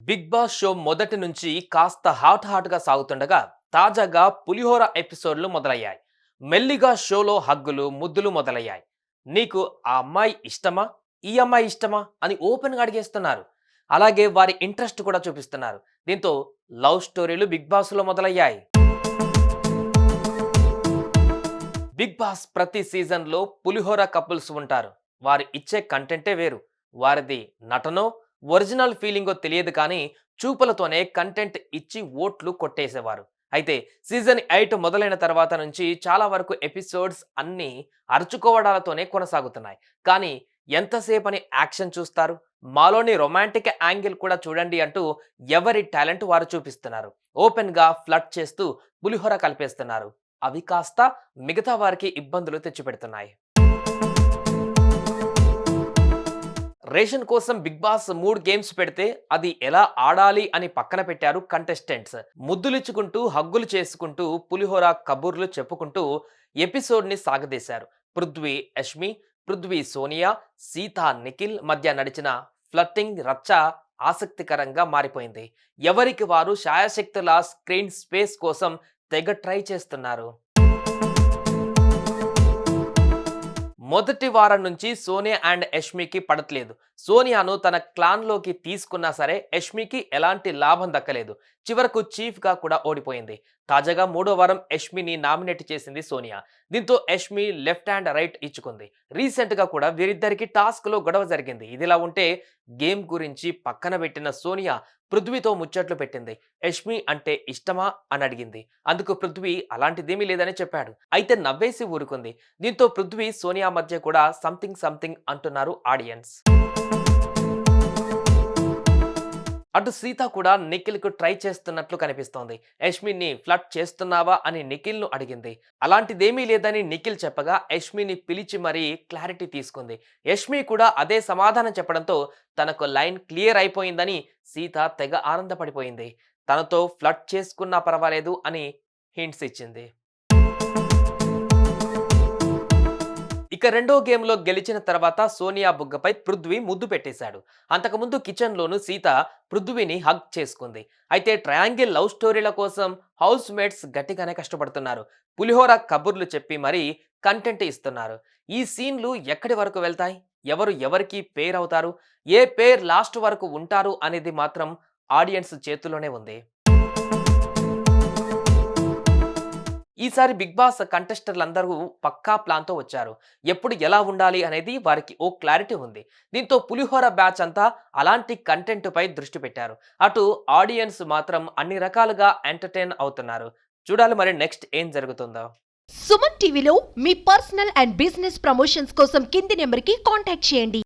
Big boss show మొదటి నుంచి కాస్త హాట్గా సాగుతుండగా తాజాగా పులిహోర ఎపిసోడ్లు మొదలయ్యాయి. మెల్లిగా షోలో హగ్గులు ముద్దులు మొదలయ్యాయి. నీకు ఆ అమ్మాయి ఇష్టమా, ఈ అమ్మాయి ఇష్టమా అని ఓపెన్గా అడిగేస్తున్నారు. అలాగే వారి ఇంట్రెస్ట్ కూడా చూపిస్తున్నారు. దీంతో లవ్ స్టోరీలు బిగ్ బాస్లో మొదలయ్యాయి. బిగ్ బాస్ ప్రతి సీజన్లో పులిహోర కపుల్స్ ఉంటారు. వారు ఇచ్చే కంటెంటే వేరు. వారిది నటనో ఒరిజినల్ ఫీలింగో తెలియదు కానీ చూపులతోనే కంటెంట్ ఇచ్చి ఓట్లు కొట్టేసేవారు. అయితే సీజన్ 8 మొదలైన తర్వాత నుంచి చాలా వరకు ఎపిసోడ్స్ అన్నీ అరుచుకోవడాలతోనే కొనసాగుతున్నాయి. కానీ ఎంతసేపని యాక్షన్ చూస్తారు, మాలోని రొమాంటిక్ యాంగిల్ కూడా చూడండి అంటూ ఎవరి టాలెంట్ వారు చూపిస్తున్నారు. ఓపెన్గా ఫ్లర్ట్ చేస్తూ పులిహోర కలిపేస్తున్నారు. అవి కాస్త మిగతా వారికి ఇబ్బందులు తెచ్చిపెడుతున్నాయి. రేషన్ కోసం బిగ్ బాస్ 3 గేమ్స్ పెడితే అది ఎలా ఆడాలి అని పక్కన పెట్టారు కంటెస్టెంట్స్. ముద్దులిచ్చుకుంటూ హగ్గులు చేసుకుంటూ పులిహోర కబుర్లు చెప్పుకుంటూ ఎపిసోడ్ ని సాగదీశారు. పృథ్వీ యష్మి, పృథ్వీ సోనియా, సీత నిఖిల్ మధ్య నడిచిన ఫ్లర్టింగ్ రచ్చ ఆసక్తికరంగా మారిపోయింది. ఎవరికి వారు శాయశక్తుల స్క్రీన్ స్పేస్ కోసం తెగ ట్రై చేస్తున్నారు. మొదటి వారం నుంచి సోనియా అండ్ యష్మికి పడట్లేదు. సోనియాను తన క్లాన్లోకి తీసుకున్నా సరే యష్మికి ఎలాంటి లాభం దక్కలేదు. చివరకు చీఫ్గా కూడా ఓడిపోయింది. తాజాగా 3వ వారం యష్మిని నామినేట్ చేసింది సోనియా. దీంతో యష్మి లెఫ్ట్ హ్యాండ్ రైట్ ఇచ్చుకుంది. రీసెంట్గా కూడా వీరిద్దరికి టాస్క్లో గొడవ జరిగింది. ఇదిలా ఉంటే గేమ్ గురించి పక్కన పెట్టిన సోనియా పృథ్వీతో ముచ్చట్లు పెట్టింది. యష్మి అంటే ఇష్టమా అని అడిగింది. అందుకు పృథ్వీ అలాంటిదేమీ లేదని చెప్పాడు. అయితే నవ్వేసి ఊరుకుంది. దీంతో పృథ్వీ సోనియా మధ్య కూడా సంథింగ్ అంటున్నారు ఆడియన్స్. అటు సీత కూడా నిఖిల్ కు ట్రై చేస్తున్నట్లు కనిపిస్తోంది. యష్మిని ఫ్లర్ట్ చేస్తున్నావా అని నిఖిల్ ను అడిగింది. అలాంటిదేమీ లేదని నిఖిల్ చెప్పగా యష్మిని పిలిచి మరీ క్లారిటీ తీసుకుంది. యష్మి కూడా అదే సమాధానం చెప్పడంతో తనకు లైన్ క్లియర్ అయిపోయిందని సీత తెగ ఆనందపడిపోయింది. తనతో ఫ్లర్ట్ చేసుకున్నా పర్వాలేదు అని హింట్స్ ఇచ్చింది. ఇక రెండో గేమ్లో గెలిచిన తర్వాత సోనియా బుగ్గపై పృథ్వీ ముద్దు పెట్టేశాడు. అంతకుముందు కిచెన్లోనూ సీత పృథ్వీని హగ్ చేసుకుంది. అయితే ట్రయాంగిల్ లవ్ స్టోరీల కోసం హౌస్ మేట్స్ గట్టిగానే కష్టపడుతున్నారు. పులిహోర కబుర్లు చెప్పి మరీ కంటెంట్ ఇస్తున్నారు. ఈ సీన్లు ఎక్కడి వరకు వెళ్తాయి, ఎవరు ఎవరికి పేర్ అవుతారు, ఏ పేర్ లాస్ట్ వరకు ఉంటారు అనేది మాత్రం ఆడియన్స్ చేతుల్లోనే ఉంది. ఈసారి బిగ్ బాస్ కంటెస్టర్లందరూ పక్కా ప్లాన్తో వచ్చారు. ఎప్పుడు ఎలా ఉండాలి అనేది వారికి ఓ క్లారిటీ ఉంది. దీంతో పులిహోర బ్యాచ్ అంతా అలాంటి కంటెంట్ పై దృష్టి పెట్టారు. అటు ఆడియన్స్ మాత్రం అన్ని రకాలుగా ఎంటర్టైన్ అవుతున్నారు. చూడాలి మరి నెక్స్ట్ ఏం జరుగుతుందో. సుమన్ టీవీలో మీ పర్సనల్ అండ్ బిజినెస్ ప్రమోషన్స్ కోసం కింది నెంబర్కి కాంటాక్ట్ చేయండి.